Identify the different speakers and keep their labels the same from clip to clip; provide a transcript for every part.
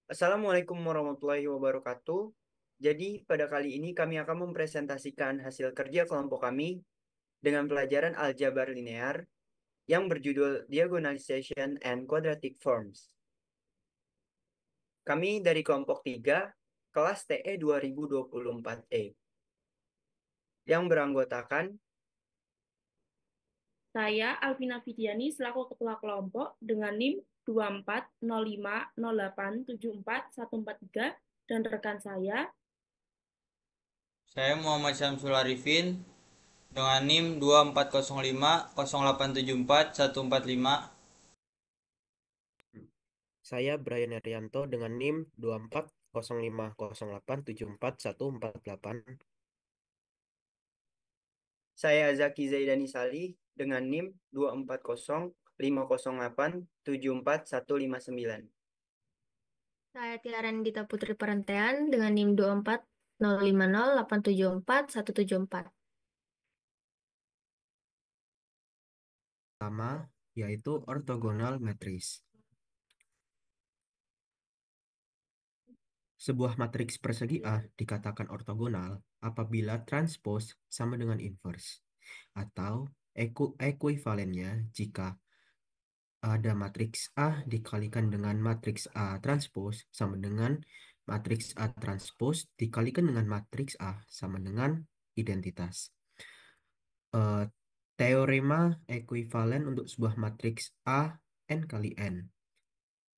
Speaker 1: Assalamualaikum warahmatullahi wabarakatuh. Jadi, pada kali ini kami akan mempresentasikan hasil kerja kelompok kami dengan pelajaran aljabar linear yang berjudul Diagonalization and Quadratic Forms. Kami dari kelompok 3, kelas TE 2024E, yang beranggotakan
Speaker 2: Saya Alvina Vidiani selaku Ketua Kelompok dengan NIM 2405087414 dan rekan saya.
Speaker 3: Saya Muhammad Syamsul Arifin dengan NIM 240508741455.
Speaker 4: Saya Brian Irianto dengan NIM 240508741418.
Speaker 1: saya Zaki Zaidani Salih dengan NIM 2405008741159.
Speaker 5: Saya Tiaran Dita Putri Perantean dengan NIM 240508741174.
Speaker 4: Pertama, yaitu ortogonal matriks. Sebuah matriks persegi A dikatakan ortogonal apabila transpos sama dengan inverse, atau ekuivalennya jika ada matriks A dikalikan dengan matriks A transpos sama dengan matriks A transpos dikalikan dengan matriks A sama dengan identitas. Eh, Teorema ekuivalen untuk sebuah matriks A n kali n.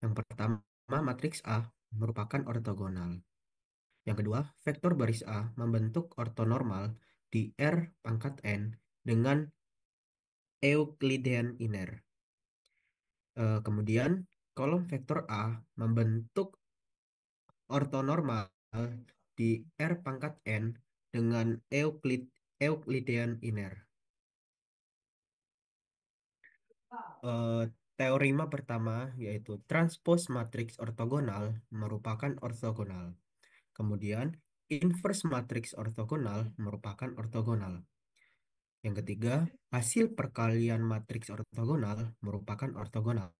Speaker 4: Yang pertama, matriks A merupakan ortogonal. Yang kedua, vektor baris A membentuk ortonormal di R pangkat n dengan Euclidean inner. Kemudian, kolom vektor A membentuk ortonormal di R pangkat n dengan Euclidean inner. Eh, Teorema pertama yaitu transpose matriks ortogonal merupakan ortogonal. Kemudian inverse matriks ortogonal merupakan ortogonal. Yang ketiga, hasil perkalian matriks ortogonal merupakan ortogonal.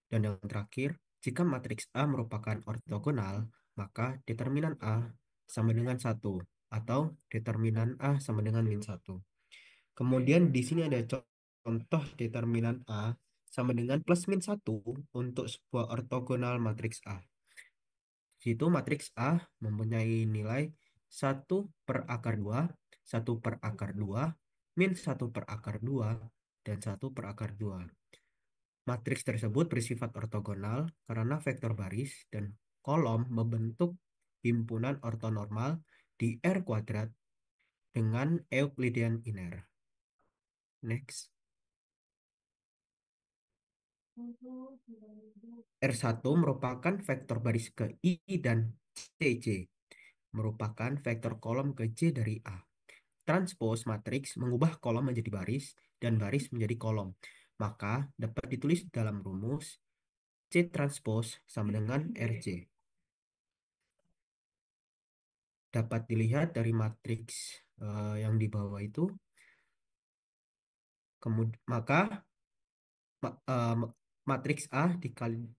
Speaker 4: Dan yang terakhir, jika matriks A merupakan ortogonal, maka determinan A sama dengan 1 atau determinan A sama dengan min 1. Kemudian di sini ada contoh determinan A sama dengan plus min 1 untuk sebuah ortogonal matriks A. Di situ matriks A mempunyai nilai 1/2, 1/2, min 1/2, dan 1/2. Matriks tersebut bersifat ortogonal karena vektor baris dan kolom membentuk himpunan ortonormal di R kuadrat dengan Euclidean inner. Next. R1 merupakan vektor baris ke I dan CJ, merupakan vektor kolom ke J dari A. Transpose matriks mengubah kolom menjadi baris dan baris menjadi kolom. Maka dapat ditulis dalam rumus C transpose sama dengan RJ. Dapat dilihat dari matriks yang di bawah itu. Maka matriks A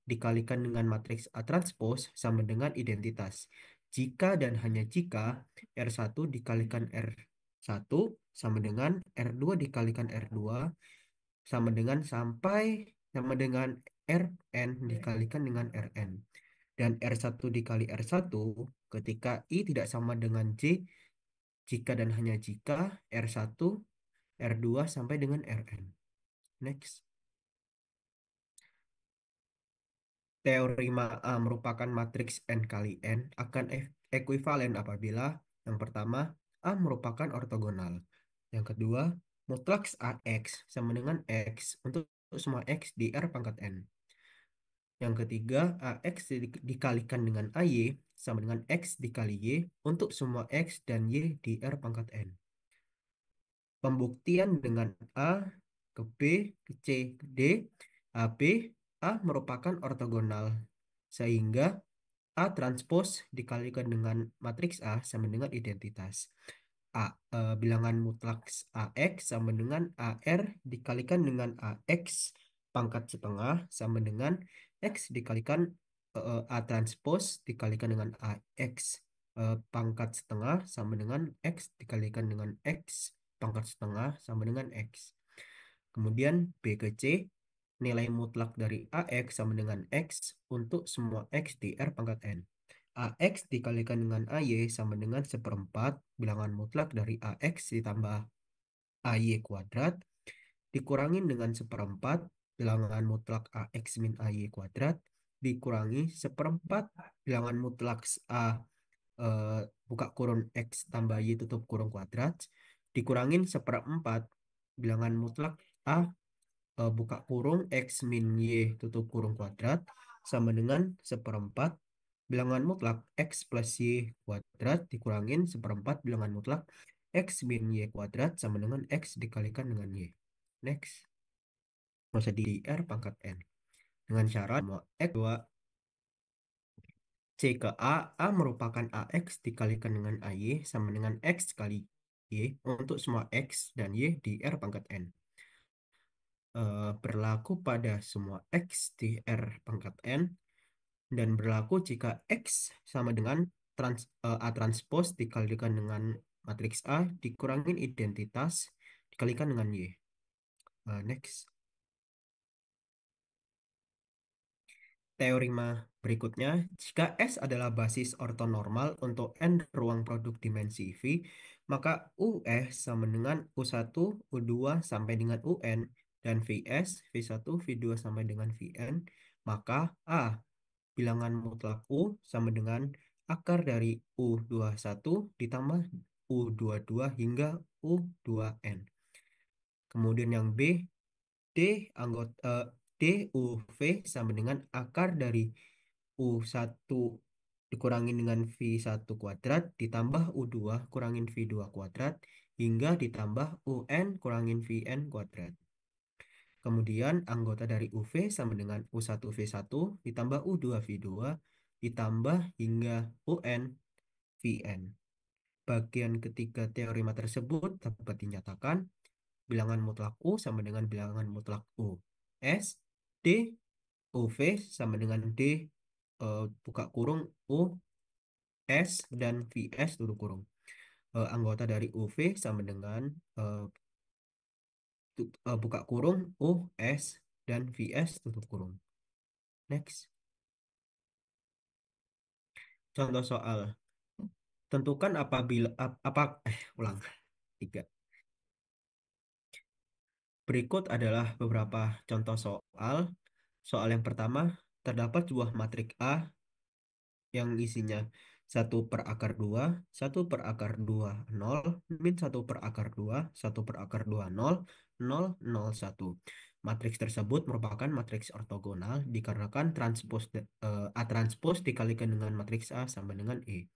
Speaker 4: dikalikan dengan matriks A transpose sama dengan identitas. Jika dan hanya jika R1 dikalikan R1 sama dengan R2 dikalikan R2 sama dengan Rn dikalikan dengan Rn. Dan R1 dikali R1 ketika I tidak sama dengan J jika dan hanya jika R1 R2 sampai dengan Rn. Next. Teorema A merupakan matriks n kali n akan ekuivalen apabila yang pertama A merupakan ortogonal. Yang kedua, mutlaks AX sama dengan X untuk semua X di R pangkat n. Yang ketiga, AX dikalikan dengan AY sama dengan X dikali Y untuk semua X dan Y di R pangkat n. Pembuktian dengan A ke B ke C ke D, AB, A merupakan ortogonal. Sehingga A transpos dikalikan dengan matriks A sama dengan identitas. Bilangan mutlak AX sama dengan AR dikalikan dengan AX pangkat setengah sama dengan X dikalikan A transpose dikalikan dengan AX pangkat setengah sama dengan X dikalikan dengan X pangkat setengah sama dengan X. Kemudian B ke C, nilai mutlak dari AX sama dengan X untuk semua X di R pangkat N. AX dikalikan dengan AY sama dengan seperempat bilangan mutlak dari AX ditambah AY kuadrat dikurangin dengan seperempat bilangan mutlak AX min AY kuadrat dikurangi seperempat bilangan mutlak A buka kurung X tambah Y tutup kurung kuadrat dikurangin seperempat bilangan mutlak A buka kurung X min Y tutup kurung kuadrat sama dengan seperempat bilangan mutlak X plus Y kuadrat dikurangin seperempat bilangan mutlak X min Y kuadrat sama dengan X dikalikan dengan Y. Next. Proses di R pangkat N. Dengan syarat X 2 C ke A merupakan AX dikalikan dengan AY sama dengan X kali Y untuk semua X dan Y di R pangkat N. Berlaku pada semua X di R pangkat N dan berlaku jika X sama dengan A transpose dikalikan dengan matriks A dikurangin identitas dikalikan dengan Y. Next. Teorema berikutnya, jika S adalah basis ortonormal untuk N ruang produk dimensi V, maka US sama dengan U1, U2 sampai dengan UN, dan VS, V1, V2 sampai dengan Vn, maka A, bilangan mutlak U sama dengan akar dari U21 ditambah U22 hingga U2N. Kemudian yang B, D DUV sama dengan akar dari U1 dikurangin dengan V1 kuadrat ditambah U2 kurangin V2 kuadrat hingga ditambah UN kurangin Vn kuadrat. Kemudian anggota dari UV sama dengan U1V1 ditambah U2V2 ditambah hingga UN Vn. Bagian ketiga teorema tersebut dapat dinyatakan bilangan mutlak U sama dengan bilangan mutlak U. S, D, UV sama dengan D buka kurung U, S, dan VS tutup kurung. Anggota dari UV sama dengan buka kurung U, S, dan VS tutup kurung. Next. Contoh soal. Tentukan apabila ulang. 3. Berikut adalah beberapa contoh soal. Soal yang pertama, terdapat sebuah matrik A yang isinya 1 per akar 2, 1 per akar 2, 0, min 1 per akar 2, 1 per akar 2, 0, 0, 0, 1. Matriks tersebut merupakan matriks ortogonal dikarenakan A transpose dikalikan dengan matriks A sama dengan E.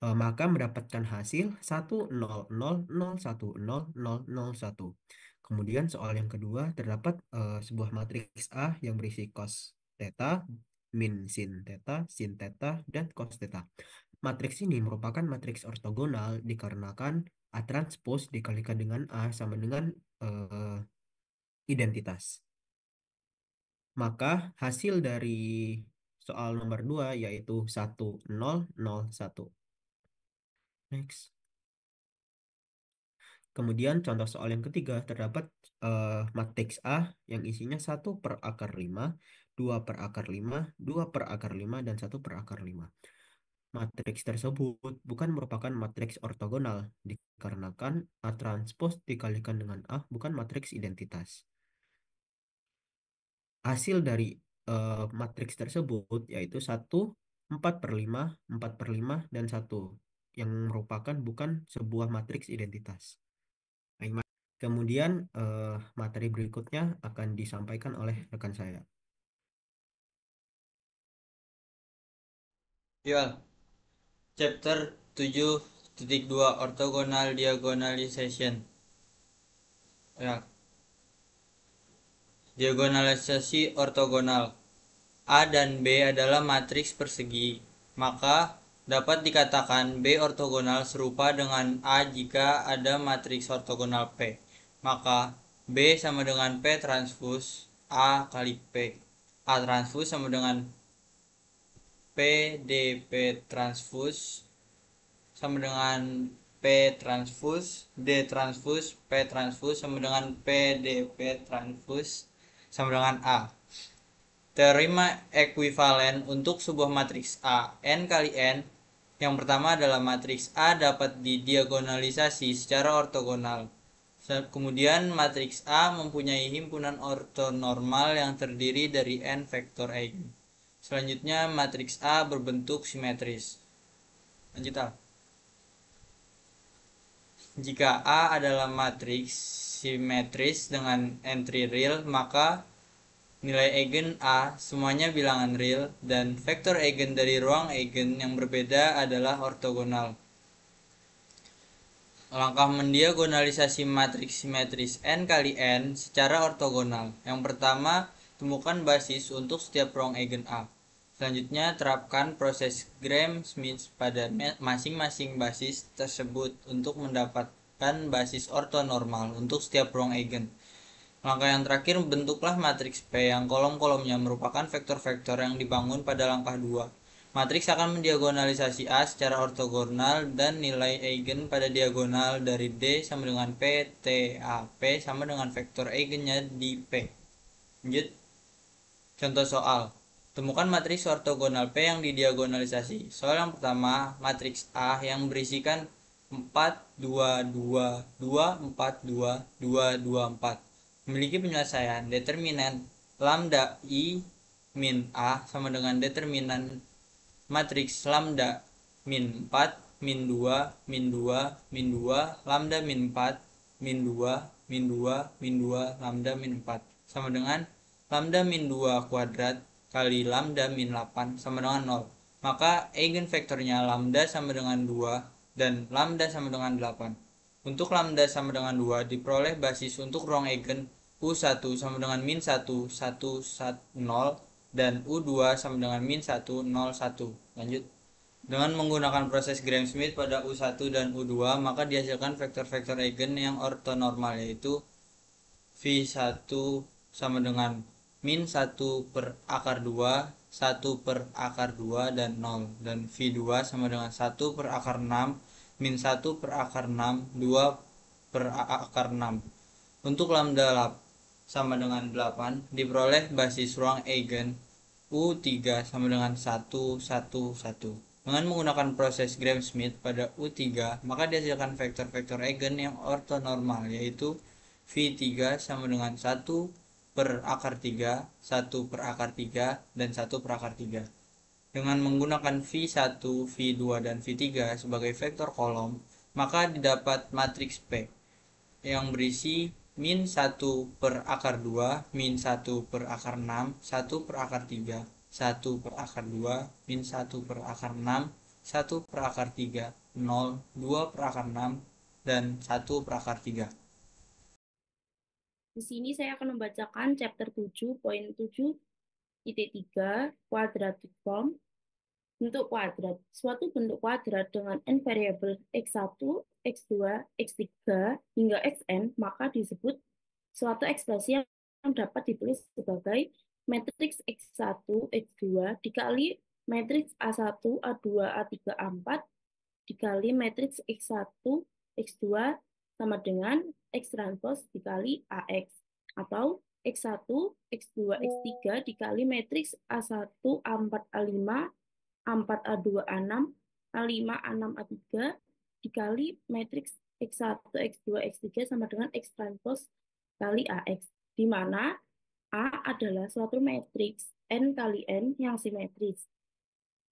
Speaker 4: Maka mendapatkan hasil 1, 0, 0, 0, 1, 0, 0, 0, 1. Kemudian soal yang kedua, terdapat sebuah matriks A yang berisi cos theta, min sin theta, dan cos theta. Matriks ini merupakan matriks ortogonal dikarenakan A transpose dikalikan dengan A sama dengan identitas. Maka hasil dari soal nomor 2 yaitu 1, 0, 0, 1. Next. Kemudian contoh soal yang ketiga terdapat matriks A yang isinya 1 per akar 5, 2 per akar 5, 2 per akar 5, dan 1 per akar 5. Matriks tersebut bukan merupakan matriks ortogonal dikarenakan A transpose dikalikan dengan A bukan matriks identitas. Hasil dari matriks tersebut yaitu 1, 4 per 5, 4 per 5, dan 1 yang merupakan bukan sebuah matriks identitas. Kemudian materi berikutnya akan disampaikan oleh rekan saya.
Speaker 3: Chapter 7.2 Orthogonal Diagonalization. Ya. Diagonalisasi ortogonal. A dan B adalah matriks persegi, maka dapat dikatakan B ortogonal serupa dengan A jika ada matriks ortogonal P. Maka B sama dengan P transpose A kali P. A transpus sama dengan PDP transpus sama dengan P transpus, D transpus, P transpus sama dengan PDP transpus sama dengan A. Teorema ekuivalen untuk sebuah matriks A, N kali N. Yang pertama adalah matriks A dapat didiagonalisasi secara ortogonal. Kemudian matriks A mempunyai himpunan ortonormal yang terdiri dari N vektor eigen. Selanjutnya matriks A berbentuk simetris. Lanjut Al. Jika A adalah matriks simetris dengan entry real, maka nilai eigen A semuanya bilangan real dan vektor eigen dari ruang eigen yang berbeda adalah ortogonal. Langkah mendiagonalisasi matriks simetris N kali N secara ortogonal. Yang pertama, temukan basis untuk setiap ruang eigen A. Selanjutnya, terapkan proses Gram-Schmidt pada masing-masing basis tersebut untuk mendapatkan basis ortonormal untuk setiap ruang eigen. Langkah yang terakhir, bentuklah matriks P yang kolom-kolomnya merupakan vektor-vektor yang dibangun pada langkah 2. Matriks akan mendiagonalisasi A secara ortogonal dan nilai eigen pada diagonal dari D sama dengan P, T, A, P sama dengan vektor eigennya di P. Lanjut. Contoh soal. Temukan matriks ortogonal P yang didiagonalisasi. Soal yang pertama, matriks A yang berisikan 4, 2, 2, 2, 4, 2, 2, 2, 4. Memiliki penyelesaian determinan lambda I min A sama dengan determinan matriks lambda min 4, min 2, min 2, min 2, lambda min 4, min 2, min 2, min 2, lambda min 4 sama dengan lambda min 2 kuadrat kali lambda min 8 sama dengan 0. Maka eigenvektornya lambda sama dengan 2 dan lambda sama dengan 8. Untuk lambda sama dengan 2 diperoleh basis untuk ruang eigen U1 sama dengan min 1, 1, 0 dan U2 sama dengan min 1, 0, 1. Lanjut. Dengan menggunakan proses Gram-Schmidt pada U1 dan U2, maka dihasilkan vektor-vektor eigen yang ortonormal, yaitu V1 sama dengan min 1 per akar 2, 1 per akar 2 dan 0. Dan V2 sama dengan 1 per akar 6, min 1 per akar 6, 2 per akar 6. Untuk lambda sama dengan 8 diperoleh basis ruang eigen U3 sama dengan 1, 1, 1. Dengan menggunakan proses Gram-Schmidt pada U3, maka dihasilkan vektor-vektor eigen yang ortonormal, yaitu V3 sama dengan 1 per akar 3, 1 per akar 3, dan 1 per akar 3. Dengan menggunakan V1, V2, dan V3 sebagai vektor kolom, maka didapat matriks P yang berisi min 1 per akar 2, min 1 per akar 6, 1 per akar 3, 1 per akar 2, min 1 per akar 6, 1 per akar 3, 0, 2 per akar 6, dan 1 per akar 3.
Speaker 2: Di sini saya akan membacakan chapter 7.7.3 quadratic form. Bentuk kuadrat. Suatu bentuk kuadrat dengan n variabel x1, x2, x3 hingga xn maka disebut suatu ekspresi yang dapat ditulis sebagai matriks x1, x2 dikali matriks a1, a2, a3, a4 dikali matriks x1, x2 sama dengan x transpos dikali ax atau x1, x2, x3 dikali matriks a1, a4, a5 A4, A2, A6, A5, A6, A3 dikali matriks X1, X2, X3 sama dengan X transpos kali AX, di mana A adalah suatu matriks N kali N yang simetris.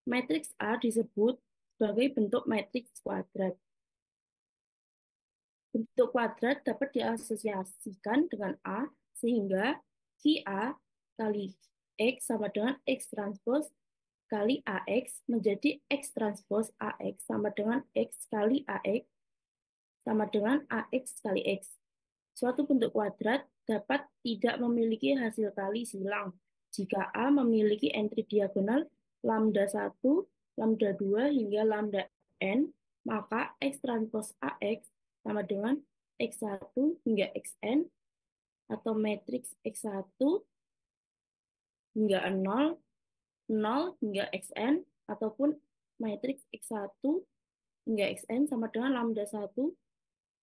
Speaker 2: Matriks A disebut sebagai bentuk matriks kuadrat. Bentuk kuadrat dapat diasosiasikan dengan A, sehingga VA kali X sama dengan X transpos kali AX menjadi X transpos AX sama dengan X kali AX sama dengan AX kali X. Suatu bentuk kuadrat dapat tidak memiliki hasil kali silang jika A memiliki entry diagonal lambda 1, lambda 2 hingga lambda n, maka X transpos AX sama dengan X1 hingga Xn atau matriks X1 hingga 0, 0 hingga xn, ataupun matriks x1 hingga xn sama dengan lambda 1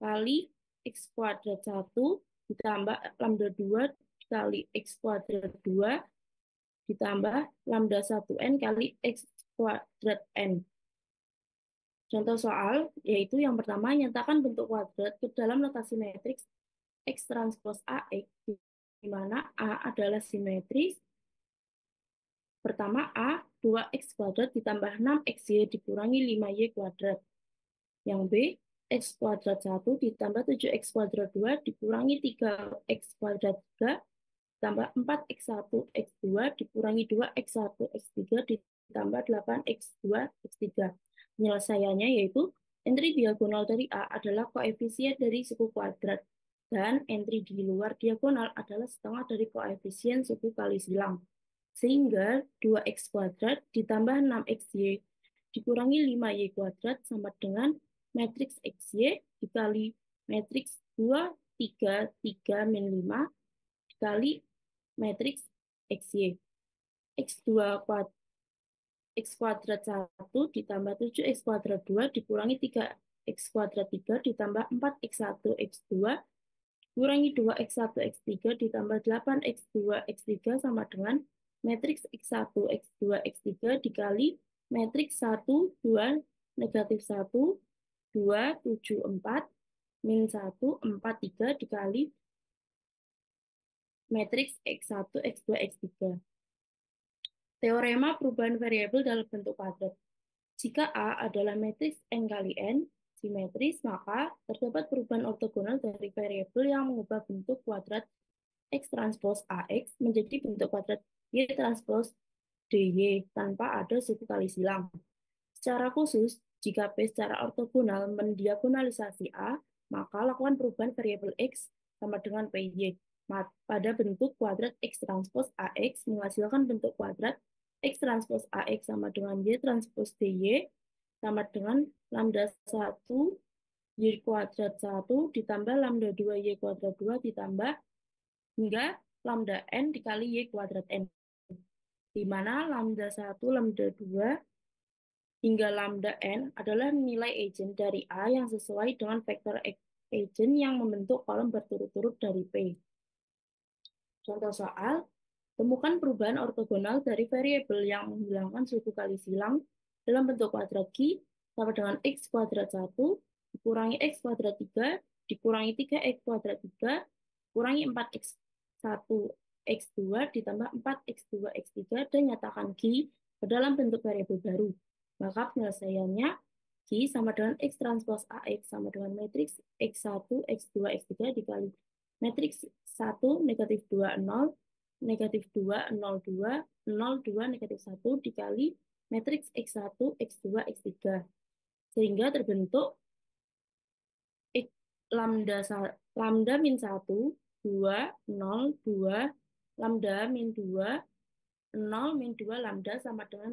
Speaker 2: kali x kuadrat 1 ditambah lambda 2 kali x kuadrat 2 ditambah lambda 1n kali x kuadrat n. Contoh soal yaitu yang pertama, nyatakan bentuk kuadrat ke dalam notasi matriks X transpos AX, di mana A adalah simetris. Pertama A, 2x kuadrat ditambah 6xy dikurangi 5y kuadrat. Yang B, x kuadrat 1 ditambah 7x kuadrat 2 dikurangi 3x kuadrat 3 ditambah 4x1 x2 dikurangi 2x1 x3 ditambah 8x2 x3. Penyelesaiannya yaitu entry diagonal dari A adalah koefisien dari suku kuadrat dan entry di luar diagonal adalah setengah dari koefisien suku kali silang. Sehingga 2x kuadrat ditambah 6xy dikurangi 5y kuadrat sama dengan matriks xy dikali matriks 2, 3, 3, min 5 dikali matriks xy. X2 kuadrat x kuadrat 1 ditambah 7x kuadrat 2 dikurangi 3x kuadrat 3 ditambah 4x1 x2 dikurangi 2x1 x3 ditambah 8x2 x3 sama dengan matriks x1 x2 x3 dikali matriks 1 2 negatif 1 2 7 4 min 1 4 3 dikali matriks x1 x2 x3. Teorema perubahan variabel dalam bentuk kuadrat. Jika A adalah matriks n kali n, simetris, maka terdapat perubahan ortogonal dari variabel yang mengubah bentuk kuadrat X transpos AX menjadi bentuk kuadrat Y transpos DY tanpa ada suku kali silang. Secara khusus, jika P secara ortogonal mendiagonalisasi A, maka lakukan perubahan variabel X sama dengan PY. Pada bentuk kuadrat X transpos AX menghasilkan bentuk kuadrat X transpos AX sama dengan Y transpos DY sama dengan lambda 1 Y kuadrat 1 ditambah lambda 2 Y kuadrat 2 ditambah hingga lambda N dikali Y kuadrat N. Di mana lambda 1, lambda 2 hingga lambda N adalah nilai eigen dari A yang sesuai dengan vektor eigen yang membentuk kolom berturut-turut dari P. Contoh soal, temukan perubahan ortogonal dari variabel yang menghilangkan suku kali silang dalam bentuk kuadrat Q sama dengan X kuadrat 1 dikurangi X kuadrat 3 dikurangi 3X kuadrat 3 kurangi 4X1 X2 ditambah 4X2 X3 dan nyatakan Q ke dalam bentuk variabel baru. Maka penyelesaiannya Q sama dengan X transpos AX sama dengan matriks X1 X2 X3 dikali matriks 1 negatif 2 0 negatif 2 0 2 0 2 negatif 1 dikali matriks X1 X2 X3 sehingga terbentuk lambda min 1 2 0 2 lambda min 2 0 min 2 lambda sama dengan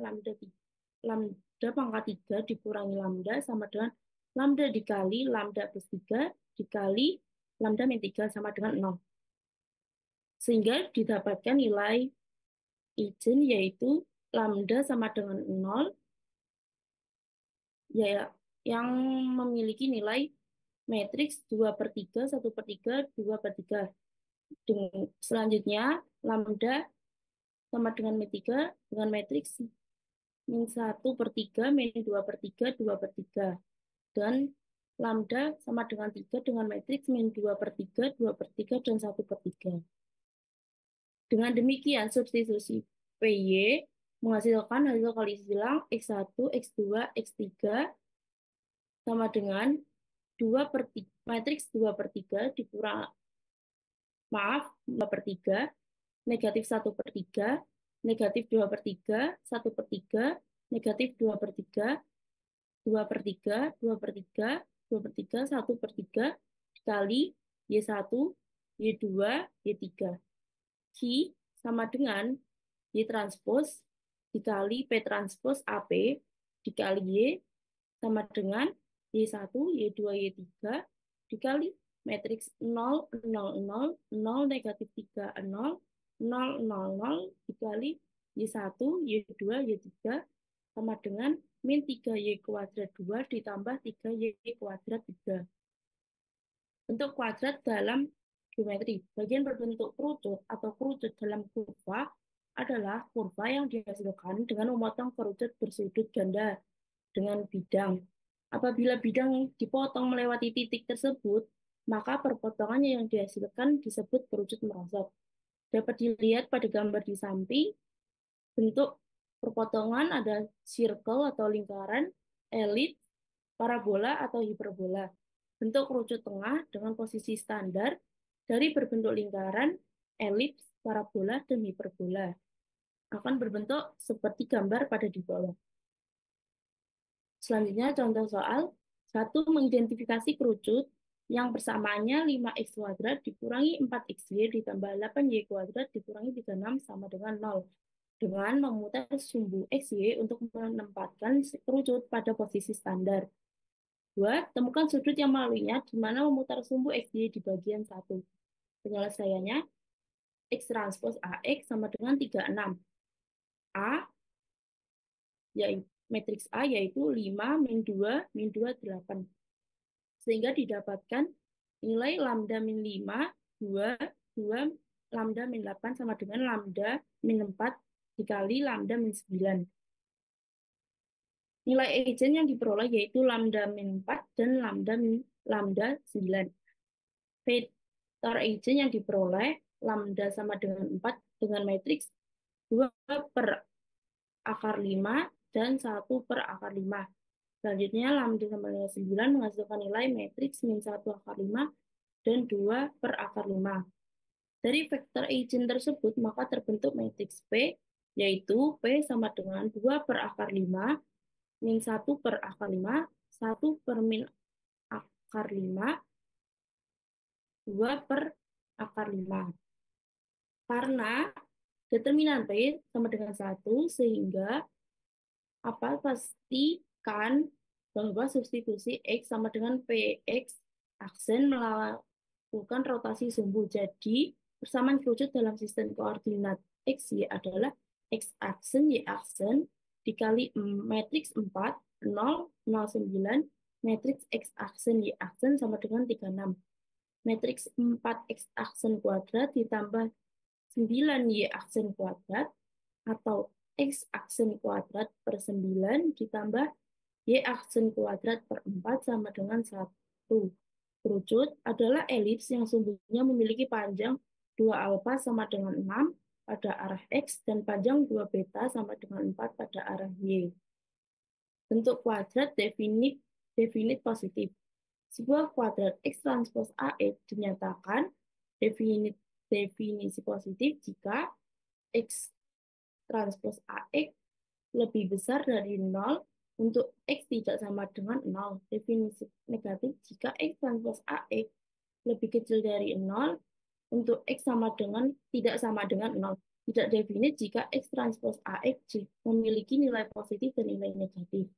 Speaker 2: lambda pangkat 3 dikurangi lambda sama dengan lambda dikali lambda plus 3 dikali lambda min 3 sama dengan 0. Sehingga didapatkan nilai eigen yaitu lambda sama dengan 0 ya, yang memiliki nilai matriks 2/3, 1/3, 2/3. Selanjutnya lambda sama dengan min 3 dengan matriks min 1/3, min 2/3, 2/3. Dan lambda sama dengan 3 dengan matriks min 2/3, 2/3, dan 1/3. Dengan demikian, substitusi PY menghasilkan hasil kali silang X1, X2, X3 sama dengan 2/3, matriks 2/3 dikurang, maaf, 2/3, negatif 1/3, negatif 2/3, 1/3, negatif 2/3, 2/3, 2/3, 2/3, 1/3, dikali Y1, Y2, Y3. Q sama dengan Y transpos dikali P transpos AP dikali Y sama dengan Y1, Y2, Y3 dikali matriks 0, 0, 0, 0, negatif 3, 0, 0, 0, 0 dikali Y1, Y2, Y3 sama dengan min 3Y kuadrat 2 ditambah 3Y kuadrat 3. Bentuk kuadrat dalam geometri. Bagian berbentuk kerucut atau kerucut dalam kurva adalah kurva yang dihasilkan dengan memotong kerucut bersudut ganda dengan bidang. Apabila bidang dipotong melewati titik tersebut, maka perpotongannya yang dihasilkan disebut kerucut merosot. Dapat dilihat pada gambar di samping, bentuk perpotongan ada circle atau lingkaran, elips, parabola atau hiperbola. Bentuk kerucut tengah dengan posisi standar dari berbentuk lingkaran, elips, parabola, dan hiperbola akan berbentuk seperti gambar pada di bawah. Selanjutnya contoh soal 1 mengidentifikasi kerucut yang persamaannya 5x kuadrat dikurangi 4xy ditambah 8y kuadrat dikurangi 36 sama dengan 0 dengan memutar sumbu xy untuk menempatkan kerucut pada posisi standar. 2. Temukan sudut yang melaluinya di mana memutar sumbu xy di bagian 1. Penyelesaiannya x transpos AX sama dengan 36. A yaitu matriks A yaitu 5 min 2 min 2 8. Sehingga didapatkan nilai lambda min 5 2 2 lambda min 8 sama dengan lambda min 4 dikali lambda min 9. Nilai eigen yang diperoleh yaitu lambda min 4 dan lambda 9. Vektor eigen yang diperoleh lambda sama dengan 4 dengan matriks 2 per akar 5 dan 1 per akar 5. Selanjutnya lambda sama dengan 9 menghasilkan nilai matriks min 1 akar 5 dan 2 per akar 5. Dari vektor eigen tersebut maka terbentuk matriks P yaitu P sama dengan 2 per akar 5 min 1 per akar 5, 1 per min akar 5, 2 per akar 5. Karena determinan P sama dengan 1, sehingga pastikan bahwa substitusi X sama dengan PX aksen melakukan rotasi sumbu. Jadi, persamaan kerucut dalam sistem koordinat X, Y adalah X aksen, Y aksen, dikali matriks 4, 0, 0, 9, matriks X aksen, Y aksen sama dengan 36. Matriks 4X aksen kuadrat ditambah 9Y aksen kuadrat atau X aksen kuadrat per 9 ditambah Y aksen kuadrat per 4 sama dengan 1. Kerucut adalah elips yang sumbunya memiliki panjang 2 alfa sama dengan 6 pada arah X dan panjang 2 beta sama dengan 4 pada arah Y. Bentuk kuadrat definit positif. Sebuah kuadrat X transpos AX dinyatakan definisi positif jika X transpos AX lebih besar dari 0 untuk X tidak sama dengan 0. Definisi negatif jika X transpos AX lebih kecil dari 0 untuk X tidak sama dengan 0. Tidak definit jika X transpos AX memiliki nilai positif dan nilai negatif.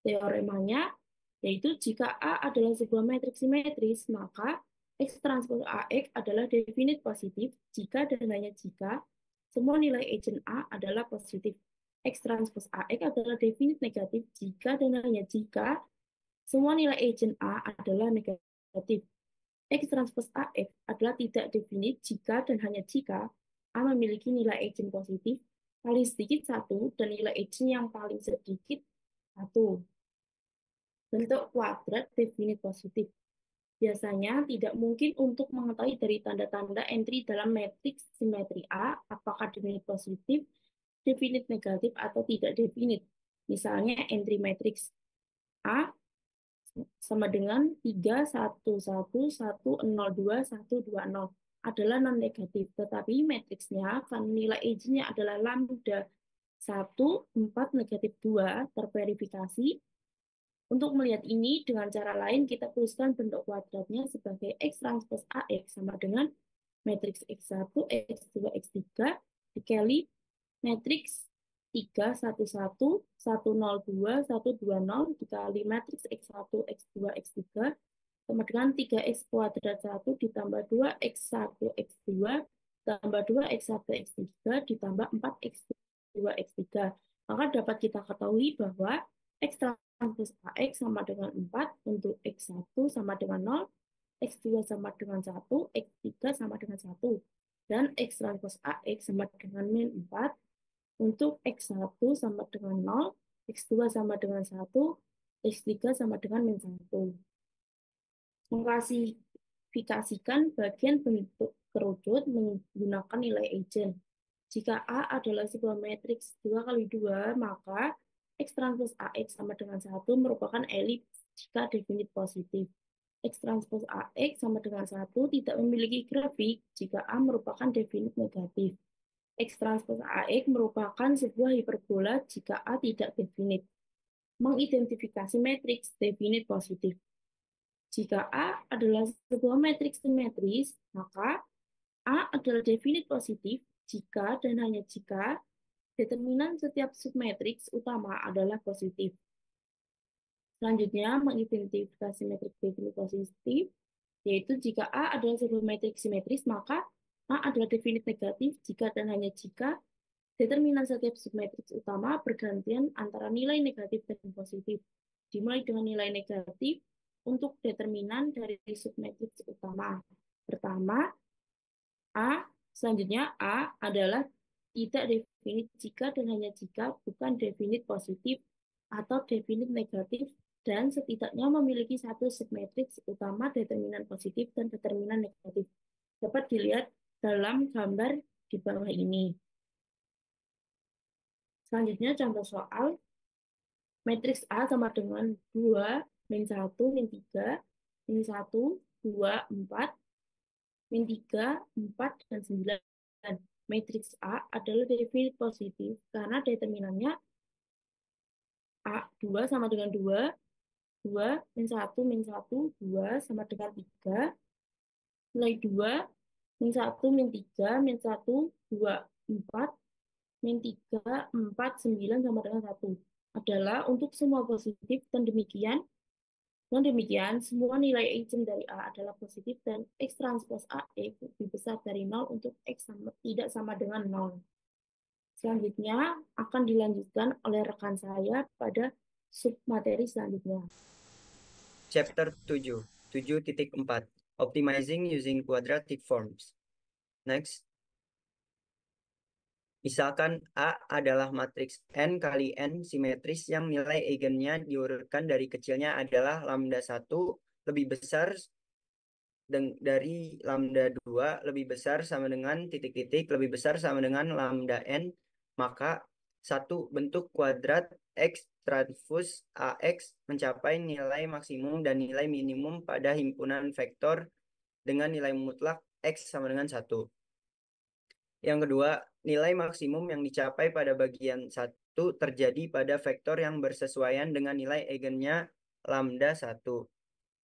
Speaker 2: Teoremanya yaitu jika A adalah sebuah matriks simetris, maka X transpos AX adalah definit positif jika dan hanya jika semua nilai eigen A adalah positif. X transpos AX adalah definit negatif jika dan hanya jika semua nilai eigen A adalah negatif. X transpos AX adalah tidak definit jika dan hanya jika A memiliki nilai eigen positif paling sedikit 1 dan nilai eigen yang paling sedikit 1. Bentuk kuadrat definit positif. Biasanya tidak mungkin untuk mengetahui dari tanda-tanda entry dalam matriks simetri A apakah definit positif, definit negatif, atau tidak definit. Misalnya entry matriks A sama dengan 3, 1, 1, 1, 0, 2, 1, 2, 0 adalah non-negatif, tetapi matriksnya karena nilai eigennya adalah lambda 1, 4, negatif 2 terverifikasi. Untuk melihat ini dengan cara lain, kita tuliskan bentuk kuadratnya sebagai X transpos AX sama dengan matriks X1, X2, X3 dikali matriks 3, 1, 1, 1, 0, 2, 1, 2, 0 dikali matriks X1, X2, X3 sama dengan 3X kuadrat 1 ditambah 2X1, X2 ditambah 2x1 x3 ditambah 4x2 x3. Maka dapat kita ketahui bahwa x transpos AX sama dengan 4 untuk x1 sama dengan 0, x2 sama dengan 1, x3 sama dengan 1. Dan x transpos AX sama dengan min 4 untuk x1 sama dengan 0, x2 sama dengan 1, x3 sama dengan min 1. Mengklasifikasikan bagian bentuk kerucut menggunakan nilai eigen. Jika A adalah sebuah matriks 2 kali 2, maka X transpos AX sama dengan 1 merupakan elips jika definit positif. X transpos AX sama dengan 1 tidak memiliki grafik jika A merupakan definit negatif. X transpos AX merupakan sebuah hiperbola jika A tidak definit. Mengidentifikasi matriks definit positif. Jika A adalah sebuah matriks simetris, maka A adalah definit positif jika dan hanya jika determinan setiap submatriks utama adalah positif. Selanjutnya, mengidentifikasi matriks definit positif, yaitu jika A adalah sebuah matriks simetris, maka A adalah definit negatif jika dan hanya jika determinan setiap submatriks utama bergantian antara nilai negatif dan positif. Dimulai dengan nilai negatif untuk determinan dari submatriks utama. Pertama, selanjutnya A adalah tidak definit jika dan hanya jika bukan definit positif atau definit negatif dan setidaknya memiliki satu submatriks utama determinan positif dan determinan negatif. Dapat dilihat dalam gambar di bawah ini. Selanjutnya contoh soal. Matriks A sama dengan 2, min 1, min 3, min 1, 2, 4, min 3, 4, dan 9. Matriks A adalah definit positif karena determinannya A 2 sama dengan 2, 2, min 1, min 1, 2 sama dengan 3, nilai 2, min 1, min 3, min 1, 2, 4, min 3, 4, 9 sama dengan 1 adalah untuk semua positif dan demikian semua nilai eigen dari A adalah positif dan X transpos AX lebih besar dari 0 untuk X tidak sama dengan 0. Selanjutnya akan dilanjutkan oleh rekan saya pada submateri selanjutnya.
Speaker 1: Chapter 7, 7.4, Optimizing using quadratic forms. Next. Misalkan A adalah matriks N kali N simetris yang nilai eigennya diurutkan dari kecilnya adalah lambda 1 lebih besar dari lambda 2 lebih besar sama dengan titik-titik lebih besar sama dengan lambda N, maka satu bentuk kuadrat X transpos AX mencapai nilai maksimum dan nilai minimum pada himpunan vektor dengan nilai mutlak X sama dengan 1. Yang kedua, nilai maksimum yang dicapai pada bagian 1 terjadi pada vektor yang bersesuaian dengan nilai eigennya lambda 1.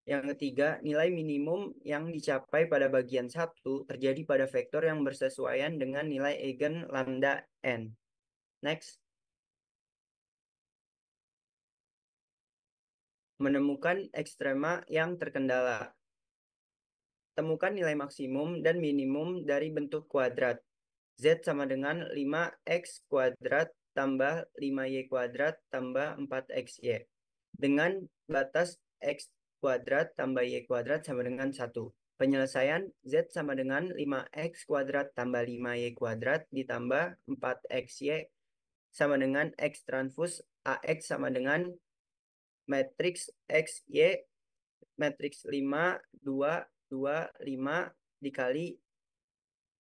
Speaker 1: Yang ketiga, nilai minimum yang dicapai pada bagian 1 terjadi pada vektor yang bersesuaian dengan nilai eigen lambda n. Next. Menemukan ekstrema yang terkendala. Temukan nilai maksimum dan minimum dari bentuk kuadrat. Z sama dengan 5x kuadrat tambah 5y kuadrat tambah 4xy. Dengan batas x kuadrat tambah y kuadrat sama dengan 1. Penyelesaian Z sama dengan 5x kuadrat tambah 5y kuadrat ditambah 4xy sama dengan X transpos AX sama dengan matriks XY matriks 5, 2, 2, 5 dikali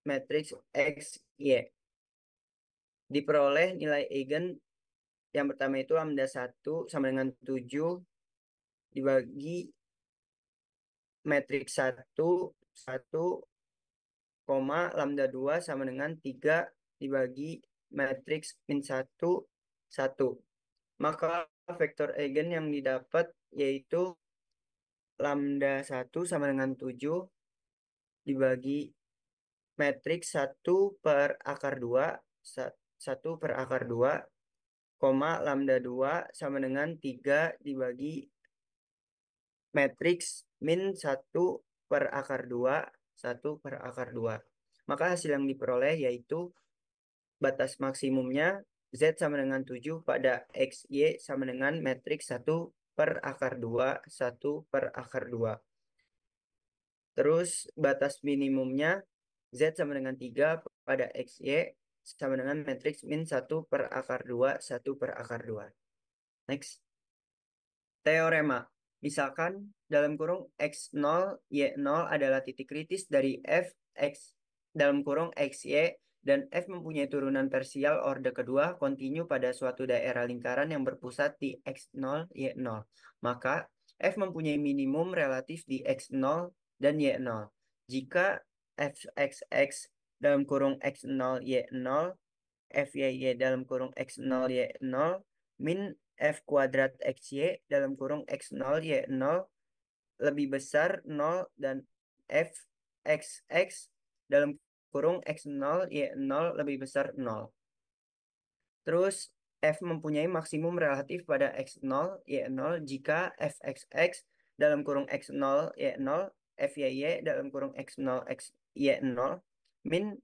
Speaker 1: matriks X, Y. Diperoleh nilai eigen yang pertama itu lambda 1 sama dengan 7 dibagi matriks 1, 1, lambda 2 sama dengan 3 dibagi matriks min 1, 1. Maka vektor eigen yang didapat yaitu lambda 1 sama dengan 7 dibagi matriks 1 per akar 2, 1 per akar 2, lambda 2 sama dengan 3 dibagi matriks min 1 per akar 2, 1 per akar 2. maka hasil yang diperoleh yaitu batas maksimumnya Z sama dengan 7 pada XY sama dengan matriks 1/2, 1/2. Terus batas minimumnya Z sama dengan 3 pada XY sama dengan matriks min 1/2, 1/2. Next. Teorema. Misalkan dalam kurung X0, Y0 adalah titik kritis dari f X dalam kurung XY dan F mempunyai turunan parsial orde kedua kontinu pada suatu daerah lingkaran yang berpusat di X0, Y0. Maka F mempunyai minimum relatif di X0 dan Y0. Jika Fxx dalam kurung X0, Y0, Fy dalam kurung X0, Y0, min F kuadrat XY dalam kurung X0, Y0 lebih besar 0 dan F XX dalam kurung X0, Y0 lebih besar 0. Terus F mempunyai maksimum relatif pada X0, Y0 jika Fxx dalam kurung X0, Y0, Fy dalam kurung X0, Y0 min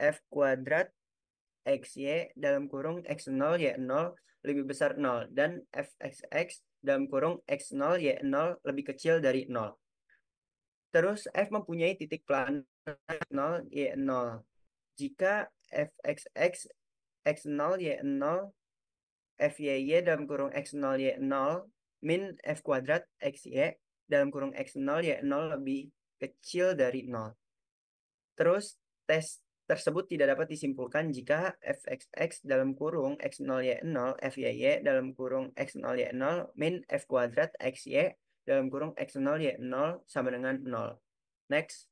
Speaker 1: F kuadrat XY dalam kurung X0, Y0 lebih besar 0 dan Fxx dalam kurung X0, Y0 lebih kecil dari 0. Terus F mempunyai titik plana 0, Y0. Jika Fxx X0, Y0, Fy dalam kurung X0, Y0 min F kuadrat XY dalam kurung X0, Y0 lebih kecil dari 0. Terus tes tersebut tidak dapat disimpulkan jika Fxx dalam kurung X0, Y0, Fy dalam kurung X0, Y0 min F kuadrat XY dalam kurung X0, Y0 sama dengan 0. Next.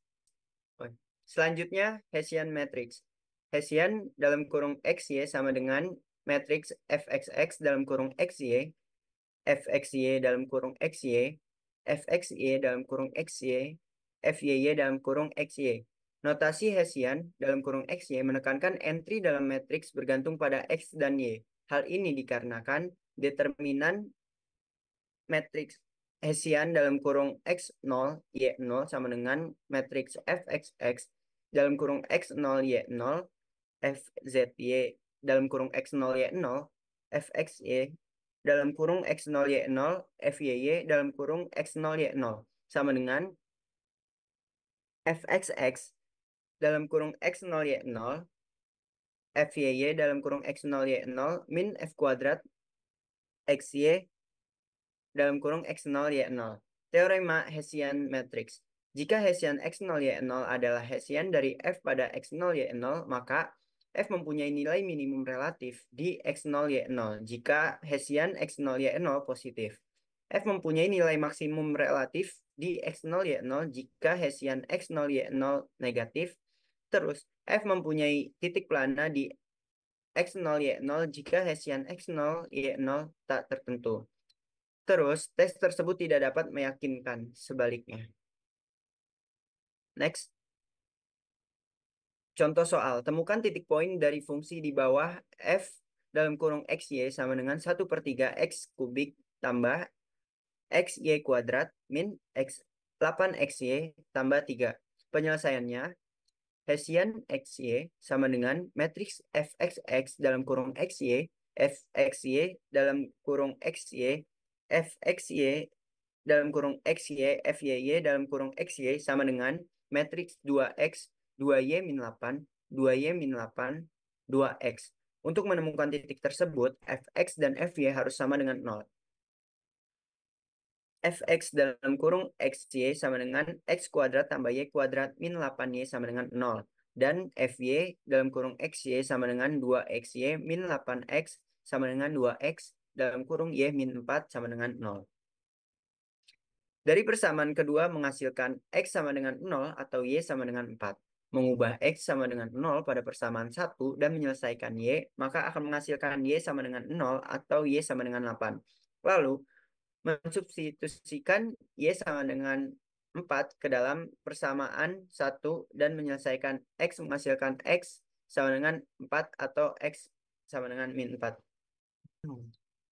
Speaker 1: Selanjutnya, Hessian matrix. Hessian dalam kurung XY sama dengan matriks Fxx dalam kurung XY, Fxy dalam kurung XY, Fxy dalam kurung XY, Fy dalam kurung XY. Notasi Hessian dalam kurung XY menekankan entry dalam matriks bergantung pada X dan Y. Hal ini dikarenakan determinan matriks Hessian dalam kurung X0, Y0 sama dengan matriks Fxx dalam kurung X0, Y0, Fzy dalam kurung X0, Y0, Fxy dalam kurung X0, Y0, Fy dalam kurung X0, Y0 sama dengan Fxx dalam kurung X0, Y0, Fy dalam kurung X0, Y0 min F kuadrat XY dalam kurung X0, Y0. Teorema Hessian matrix. Jika Hessian X0, Y0 adalah Hessian dari F pada X0, Y0, maka F mempunyai nilai minimum relatif di X0, Y0 jika Hessian X0, Y0 positif. F mempunyai nilai maksimum relatif di X0, Y0 jika Hessian X0, Y0 negatif. Terus F mempunyai titik plana di X0, Y0 jika Hessian X0, Y0 tak tertentu. Terus, tes tersebut tidak dapat meyakinkan sebaliknya. Next. Contoh soal, temukan titik poin dari fungsi di bawah F dalam kurung XY sama dengan 1/3 X kubik tambah XY kuadrat min X 8XY tambah 3. Penyelesaiannya, Hessian XY sama dengan matriks Fxx dalam kurung XY, Fxy dalam kurung XY, Fxy dalam kurung XY, Fy dalam kurung XY sama dengan matriks 2x, 2y min 8, 2y min 8, 2x. Untuk menemukan titik tersebut, Fx dan Fy harus sama dengan 0. Fx dalam kurung XY sama dengan X kuadrat tambah Y kuadrat min 8Y sama dengan 0. Dan Fy dalam kurung XY sama dengan 2XY min 8X sama dengan 2X dalam kurung Y min 4 sama dengan 0. Dari persamaan kedua menghasilkan X sama dengan 0 atau Y sama dengan 4. Mengubah X sama dengan 0 pada persamaan 1 dan menyelesaikan Y, maka akan menghasilkan Y sama dengan 0 atau Y sama dengan 8. Lalu, mensubstitusikan Y sama dengan 4 ke dalam persamaan 1 dan menyelesaikan X menghasilkan X sama dengan 4 atau X sama dengan min 4.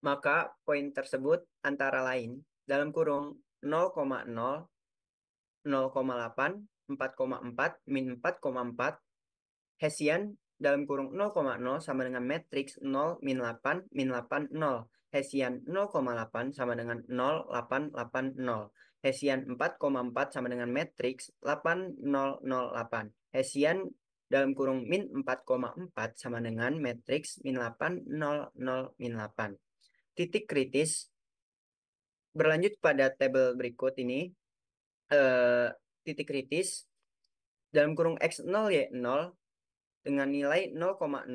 Speaker 1: Maka poin tersebut antara lain dalam kurung 0,0, 0,8, 4,4, min 4,4, Hessian dalam kurung 0,0 sama dengan matriks 0, min 8, min 8, 0. Hessian 0,8 sama dengan 0, 8, 8, 0. Hessian 4,4 sama dengan matriks 8, 0, 0, 8. Hessian dalam kurung min 4,4 sama dengan matriks min 8, 0, 0, min 8. Titik kritis berlanjut pada tabel berikut ini. Titik kritis dalam kurung x0 y 0 dengan nilai 0,0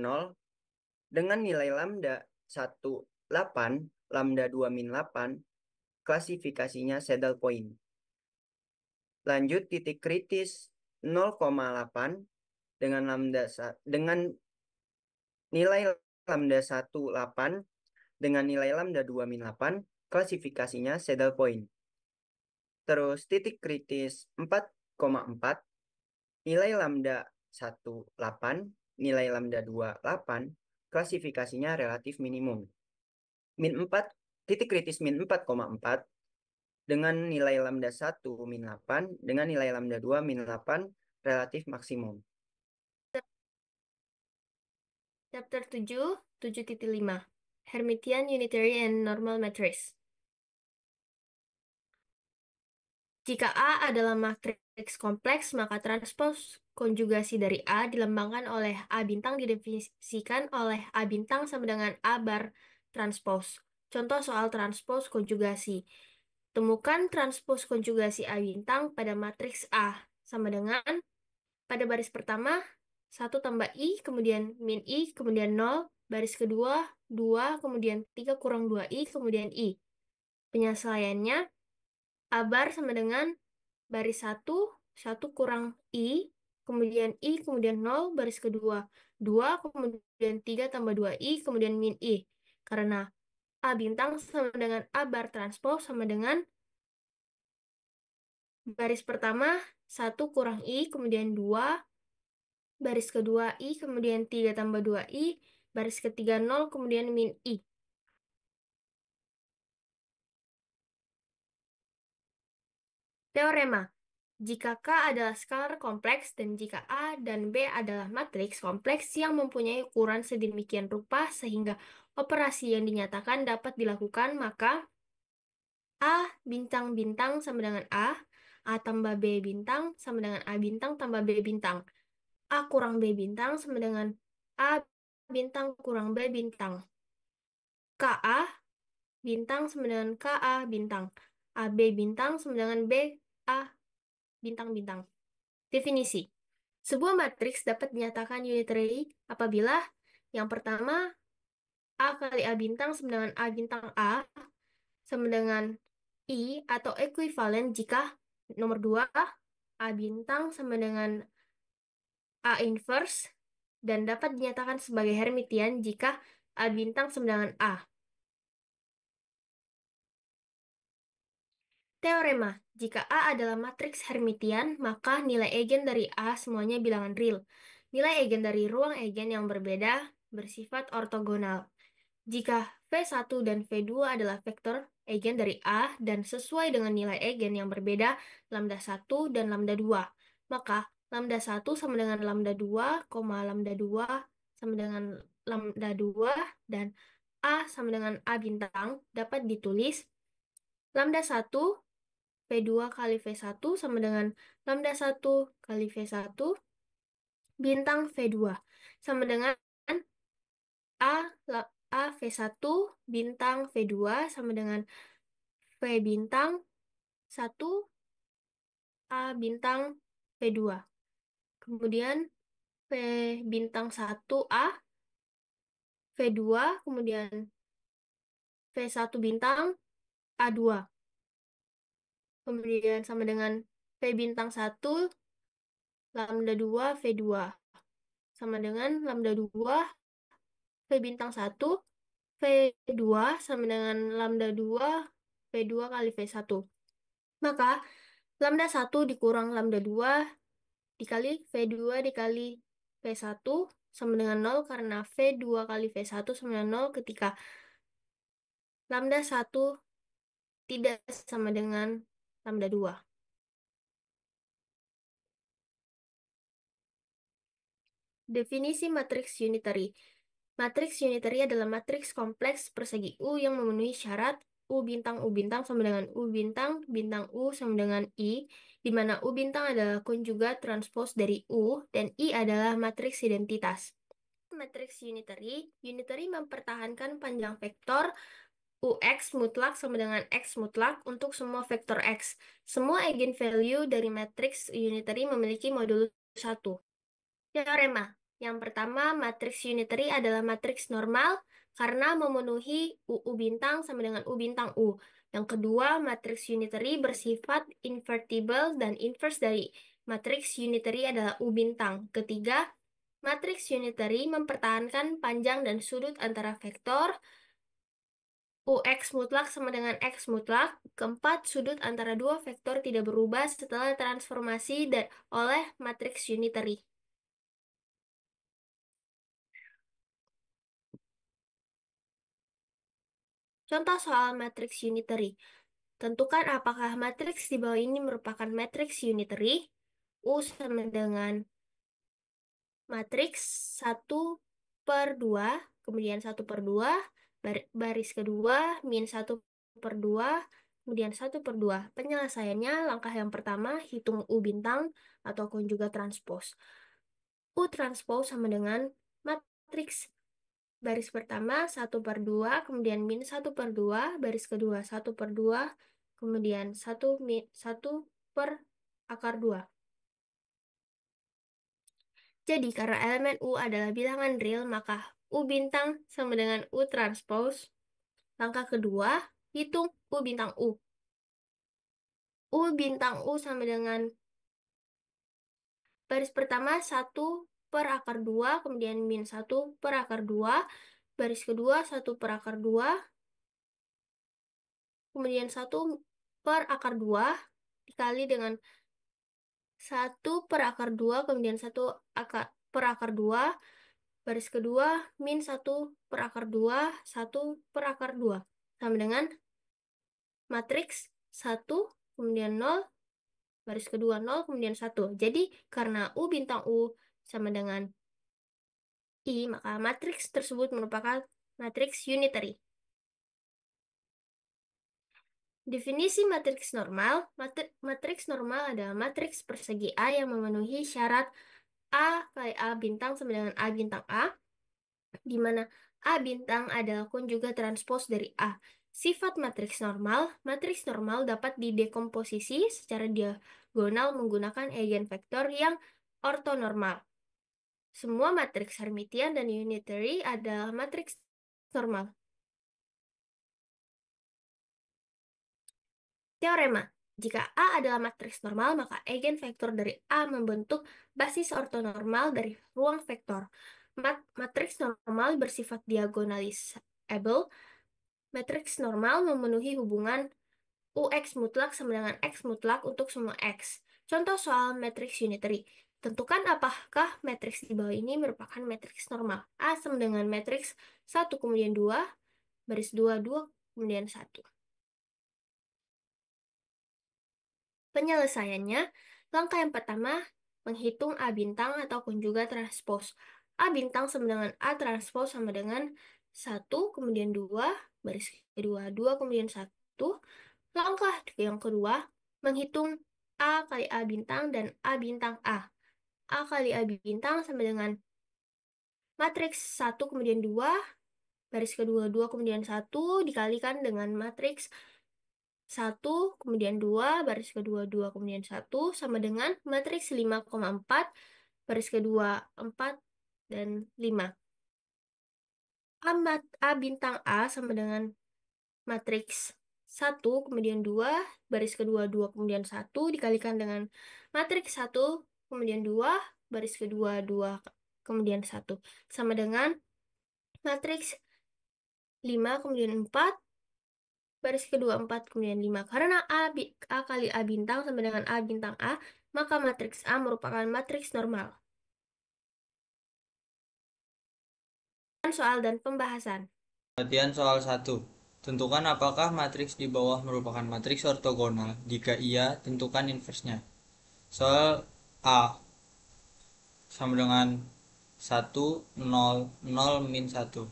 Speaker 1: dengan nilai lambda 1, 8, lambda 2 min 8, klasifikasinya saddle point. Lanjut titik kritis 0,8 dengan nilai lambda 1, 8 dengan nilai lambda 2 min 8, klasifikasinya saddle point. Terus titik kritis 4,4, nilai lambda 1, 8, nilai lambda 2, 8, klasifikasinya relatif minimum. Min 4, titik kritis min 4,4 dengan nilai lambda 1 min 8 dengan nilai lambda 2 min 8 relatif maksimum.
Speaker 5: Chapter 7, 7.5. Hermitian, Unitary, and Normal Matrix. Jika A adalah matriks kompleks, maka transpos konjugasi dari A dilambangkan oleh A bintang didefinisikan oleh A bintang sama dengan A bar transpos. Contoh soal transpos konjugasi. Temukan transpos konjugasi A bintang pada matriks A sama dengan pada baris pertama 1 tambah I, kemudian min I, kemudian 0, baris kedua 2, kemudian 3 kurang 2I, kemudian I. Penyesuaiannya A bar sama dengan baris 1, 1 kurang I, kemudian 0, baris kedua 2, kemudian 3 tambah 2I, kemudian min I. Karena A bintang sama dengan A bar transpose sama dengan baris pertama 1 kurang I, kemudian 2, baris kedua I, kemudian 3 tambah 2I, baris ketiga 0, kemudian min I. Teorema. Jika K adalah skalar kompleks dan jika A dan B adalah matriks kompleks yang mempunyai ukuran sedemikian rupa sehingga operasi yang dinyatakan dapat dilakukan, maka A bintang-bintang sama dengan A tambah B bintang sama dengan A bintang tambah B bintang. A kurang B bintang sama dengan A bintang kurang B bintang. KA bintang sama dengan KA bintang. AB bintang sama dengan BA bintang-bintang. Definisi. Sebuah matriks dapat dinyatakan unitary apabila yang pertama A kali A bintang sama dengan A bintang A sama dengan I atau ekuivalen jika nomor 2 A bintang sama dengan A inverse dan dapat dinyatakan sebagai Hermitian jika A bintang sama dengan A. Teorema, jika A adalah matriks Hermitian, maka nilai eigen dari A semuanya bilangan real. Nilai eigen dari ruang eigen yang berbeda bersifat ortogonal. Jika V1 dan V2 adalah vektor eigen dari A dan sesuai dengan nilai eigen yang berbeda lambda 1 dan lambda 2, maka lambda 1 sama dengan lambda 2, lambda 2 sama dengan lambda 2 dan A sama dengan A bintang dapat ditulis lambda 1 V2 kali V1 sama dengan lambda 1 kali V1 bintang V2 sama dengan A, A V1 bintang V2 sama dengan V bintang 1 A bintang V2. Kemudian V bintang 1 A V2 kemudian V1 bintang A2. Kemudian sama dengan V bintang 1 lambda 2 V2 sama dengan lambda 2 V bintang 1 V2 sama dengan lambda 2 V2 kali V1. Maka lambda 1 dikurang lambda 2 dikali V2 dikali V1 sama dengan 0 karena V2 kali V1 sama dengan 0 ketika lambda 1 tidak sama dengan lambda 2. Definisi matriks unitary. Matriks unitary adalah matriks kompleks persegi U yang memenuhi syarat U bintang sama dengan U bintang U sama dengan I, di mana U bintang adalah konjugat transpos dari U dan I adalah matriks identitas. Matriks unitary mempertahankan panjang vektor UX mutlak sama dengan X mutlak untuk semua vektor X. Semua eigenvalue dari matriks unitary memiliki modulus 1. Teorema. Yang pertama, matriks unitary adalah matriks normal karena memenuhi U bintang sama dengan U bintang U. Yang kedua, matriks unitary bersifat invertible dan inverse dari matriks unitary adalah U bintang. Ketiga, matriks unitary mempertahankan panjang dan sudut antara vektor UX mutlak sama dengan X mutlak. Keempat, sudut antara dua vektor tidak berubah setelah transformasi oleh matriks unitary. Contoh soal matriks unitary. Tentukan apakah matriks di bawah ini merupakan matriks unitary. U sama dengan matriks 1/2, kemudian 1/2, baris kedua, min 1/2, kemudian 1/2. Penyelesaiannya, langkah yang pertama, hitung U bintang atau konjugat transpos. U transpos sama dengan matriks baris pertama 1/2, kemudian min 1/2, baris kedua 1/2, kemudian 1/2. Jadi karena elemen U adalah bilangan real, maka U bintang sama dengan U transpose. Langkah kedua, hitung U bintang U. U bintang U sama dengan baris pertama 1/2, kemudian min 1/2, baris kedua 1/2, kemudian 1/2 dikali dengan 1/2, kemudian 1/2, baris kedua min 1/2, 1/2, sama dengan matriks 1, kemudian 0, baris kedua 0, kemudian 1. Jadi karena U bintang U sama dengan I, maka matriks tersebut merupakan matriks unitary. Definisi matriks normal. Matriks normal adalah matriks persegi A yang memenuhi syarat A kali A bintang sama dengan A bintang A, di mana A bintang adalah konjugat transpos dari A. Sifat matriks normal dapat didekomposisi secara diagonal menggunakan eigenvektor yang ortonormal. Semua matriks Hermitian dan unitary adalah matriks normal. Teorema. Jika A adalah matriks normal, maka eigenvektor dari A membentuk basis ortonormal dari ruang vektor. Matriks normal bersifat diagonalisable. Matriks normal memenuhi hubungan UX mutlak sama dengan X mutlak untuk semua X. Contoh soal matriks unitary. Tentukan apakah matriks di bawah ini merupakan matriks normal. A sama dengan matriks 1, kemudian 2, baris 2, 2, kemudian 1. Penyelesaiannya, langkah yang pertama, menghitung A bintang atau konjugat transpos. A bintang sama dengan A transpos sama dengan 1, kemudian 2, baris kedua 2, kemudian 1. Langkah yang kedua, menghitung A kali A bintang dan A bintang A. A kali A bintang sama dengan matriks 1, kemudian 2, baris kedua 2, kemudian 1, dikalikan dengan matriks 1, kemudian 2, baris kedua 2, kemudian 1, sama dengan matriks 5,4, baris kedua 4, dan 5. A bintang A sama dengan matriks 1, kemudian 2, baris kedua 2, kemudian 1, dikalikan dengan matriks 1, kemudian 2, baris kedua 2, kemudian 1, sama dengan matriks 5, kemudian 4, baris kedua 4, kemudian 5. Karena A kali A bintang sama dengan A bintang A, maka matriks A merupakan matriks normal. Soal dan pembahasan.
Speaker 3: Latihan soal 1. Tentukan apakah matriks di bawah merupakan matriks ortogonal. Jika iya, tentukan inversnya. Soal A sama dengan 1, 0, 0, min 1.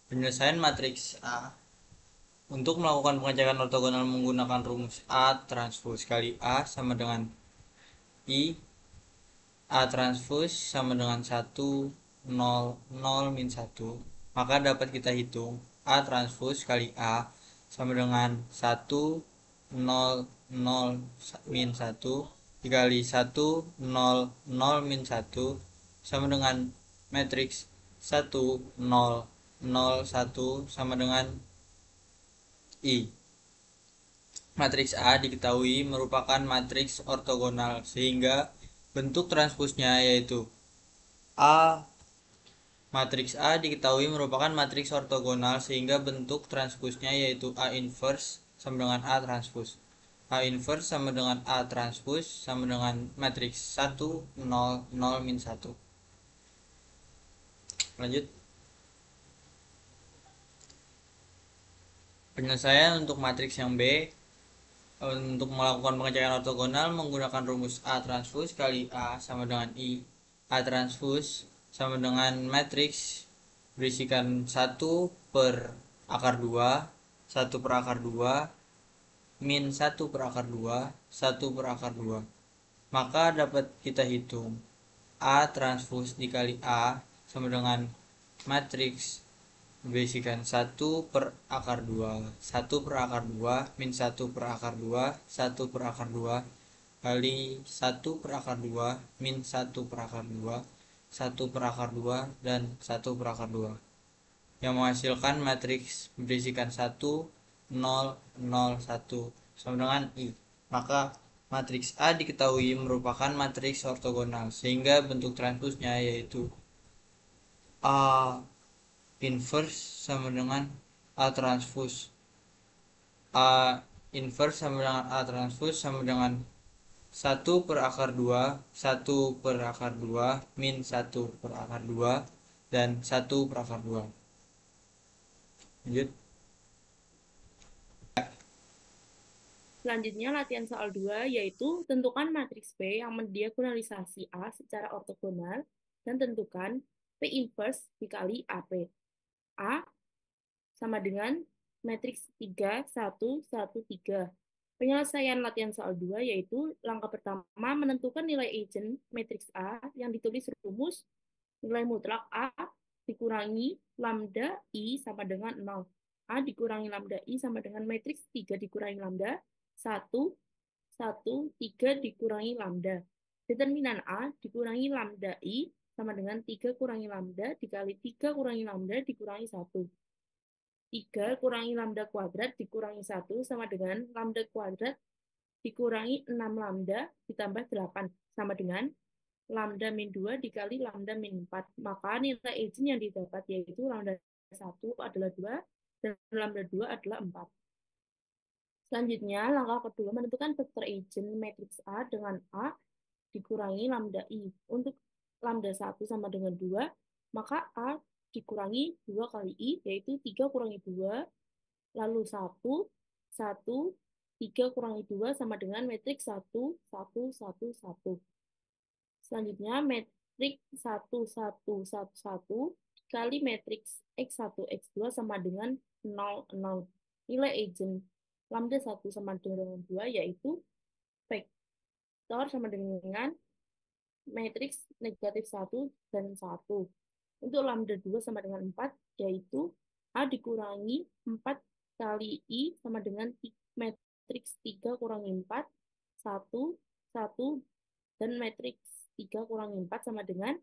Speaker 3: Penyelesaian matriks A. Untuk melakukan pengecekan ortogonal menggunakan rumus A transpos kali A sama dengan I. A transpos sama dengan 1, 0, 0, min 1. Maka dapat kita hitung A transpos kali A sama dengan 1, 0, 0, min 1 dikali 1, 0, 0, min 1 sama dengan matriks 1, 0, 0, 1 sama dengan I. Matriks A diketahui merupakan matriks ortogonal sehingga bentuk transposnya yaitu A. Matriks A diketahui merupakan matriks ortogonal sehingga bentuk transposnya yaitu A inverse sama dengan A transpos. A inverse sama dengan A transpos sama dengan matriks 1, 0, 0, min 1. Lanjut. Penyelesaian untuk matriks yang B. Untuk melakukan pengecekan ortogonal menggunakan rumus A transpos kali A sama dengan I. A transpos sama dengan matriks berisikan 1 per akar 2, 1 per akar 2, min 1 per akar 2, 1 per akar 2. Maka dapat kita hitung A transpos dikali A sama dengan matriks berisikan 1 per akar 2, 1 per akar 2, min 1 per akar 2, 1 per akar 2, kali 1 per akar 2, min 1 per akar 2, 1 per akar 2, dan 1 per akar 2. Yang menghasilkan matriks berisikan 1, 0, 0, 1 sama dengan I. Maka matriks A diketahui merupakan matriks ortogonal sehingga bentuk transposnya yaitu A inverse sama dengan A transpos. A inverse sama dengan A transpos sama dengan 1 per akar 2, 1 per akar 2, min 1 per akar 2, dan 1 per akar 2. Lanjut.
Speaker 2: Selanjutnya latihan soal 2 yaitu tentukan matriks P yang mendiagonalisasi A secara ortogonal dan tentukan P inverse dikali AP. A sama dengan matriks 3, 1, 1, 3. Penyelesaian latihan soal 2 yaitu langkah pertama menentukan nilai eigen matriks A yang ditulis rumus nilai mutlak A dikurangi lambda I sama dengan 0. A dikurangi lambda I sama dengan matriks 3 dikurangi lambda, 1, 1, 3 dikurangi lambda. Determinan A dikurangi lambda I sama dengan 3 kurangi lambda dikali 3 kurangi lambda dikurangi 1. 3 kurangi lambda kuadrat dikurangi 1 sama dengan lambda kuadrat dikurangi 6 lambda ditambah 8 sama dengan lambda min 2 dikali lambda min 4. Maka nilai eigen yang didapat yaitu lambda 1 adalah 2 dan lambda 2 adalah 4. Selanjutnya, langkah kedua menentukan vektor eigen matriks A dengan A dikurangi lambda I. Untuk lambda 1 sama dengan 2, maka A dikurangi 2 kali I, yaitu 3 kurangi 2, lalu 1, 1, 3 kurangi 2 sama dengan matriks 1, 1, 1, 1. Selanjutnya, matriks 1, 1, 1, 1 dikali matriks X1, X2 sama dengan 0, 0. Nilai eigen lambda 1 sama dengan 2 yaitu vektor sama dengan matriks negatif 1 dan 1. Untuk lambda 2 sama dengan 4 yaitu A dikurangi 4 kali I sama dengan matriks 3 kurangi 4, 1, 1, dan matriks 3 kurangi 4 sama dengan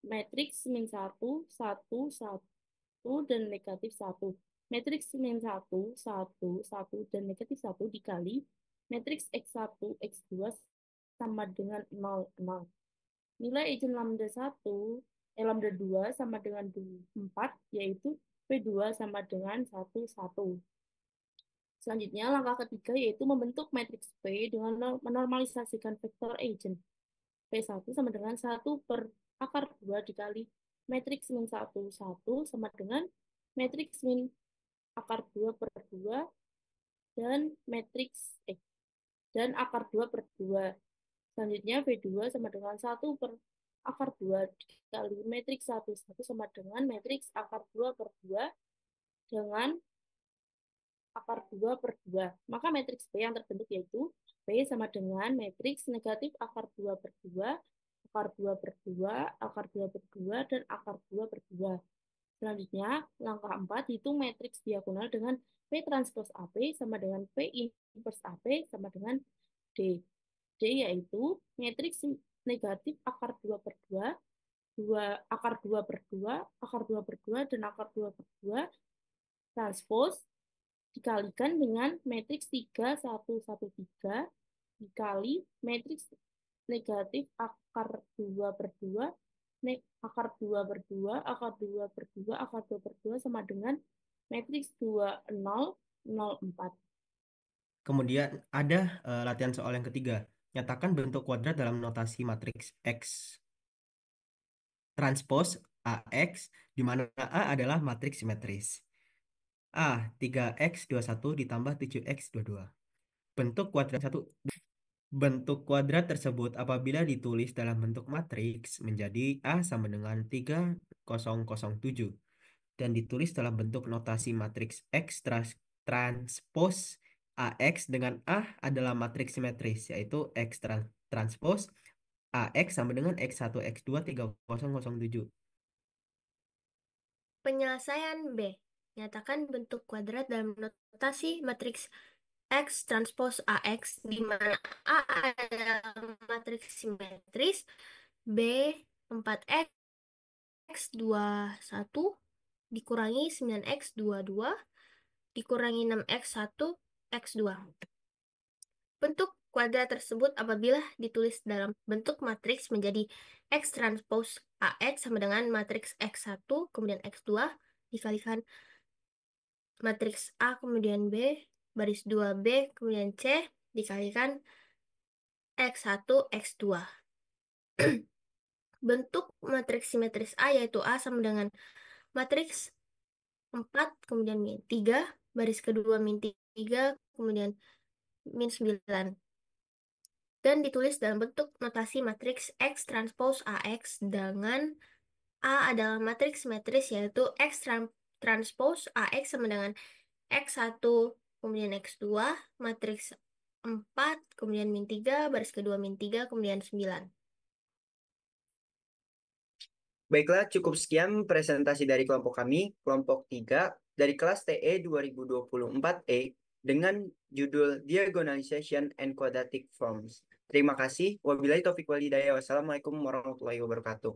Speaker 2: matriks min 1, 1, 1, dan negatif 1. Matriks min 1, 1, 1, dan negatif 1 dikali matriks X1, X2 sama dengan 0, 0. Nilai eigen lambda 2 sama dengan 4, yaitu P2 sama dengan 1, 1. Selanjutnya, langkah ketiga yaitu membentuk matriks P dengan menormalisasikan vektor eigen. P1 sama dengan 1 per akar 2 dikali matriks min 1, 1 sama dengan matriks min akar 2 per 2 dan matriks dan akar 2 per 2. Selanjutnya, V2 sama dengan 1 per akar 2 dikali matriks 1, 1 sama dengan matriks akar 2 per 2 dengan akar 2 per 2. Maka matriks B yang terbentuk yaitu B sama dengan matriks negatif akar 2 per 2, akar 2 per 2, akar 2 per 2, dan akar 2 per 2. Selanjutnya, langkah 4, hitung matriks diagonal dengan P transpose AP sama dengan P inverse AP sama dengan D. D yaitu matriks negatif akar 2 per 2, akar 2 per 2, akar 2 per 2, dan akar 2 per 2 transpose dikalikan dengan matriks 3, 1, 1, 3 dikali matriks negatif akar 2 per 2, akar 2 per 2, akar 2 per 2, akar 2 per 2 sama dengan matriks 2, 0, 0, 4.
Speaker 4: Kemudian ada latihan soal yang ketiga. Nyatakan bentuk kuadrat dalam notasi matriks X transpose AX, di mana A adalah matriks simetris. A, 3x21 ditambah 7x22. Bentuk kuadrat 1. Bentuk kuadrat tersebut apabila ditulis dalam bentuk matriks menjadi A sama dengan 3007 dan ditulis dalam bentuk notasi matriks X transpose AX dengan A adalah matriks simetris, yaitu X transpose AX sama dengan X1 X2 3007.
Speaker 5: Penyelesaian B. Nyatakan bentuk kuadrat dalam notasi matriks X transpose AX di mana A adalah matriks simetris, B 4x 21 dikurangi 9x22 dikurangi 6x1 x2. Bentuk kuadrat tersebut apabila ditulis dalam bentuk matriks menjadi X transpose AX sama dengan matriks X1 kemudian X2 dikalikan matriks A kemudian B baris 2B kemudian C dikalikan X1 X2. Bentuk matriks simetris A yaitu A sama dengan matriks 4 kemudian min 3 baris kedua min 3 kemudian min 9 dan ditulis dalam bentuk notasi matriks X transpose AX dengan A adalah matriks simetris yaitu X transpose AX sama dengan X1 kemudian X2 matriks 4 kemudian min 3 baris kedua min 3 kemudian 9.
Speaker 1: Baiklah, cukup sekian presentasi dari kelompok kami, kelompok 3 dari kelas TE 2024E dengan judul Diagonalization and Quadratic Forms. Terima kasih. Wabillahi taufiq wal hidayah. Wassalamualaikum warahmatullahi wabarakatuh.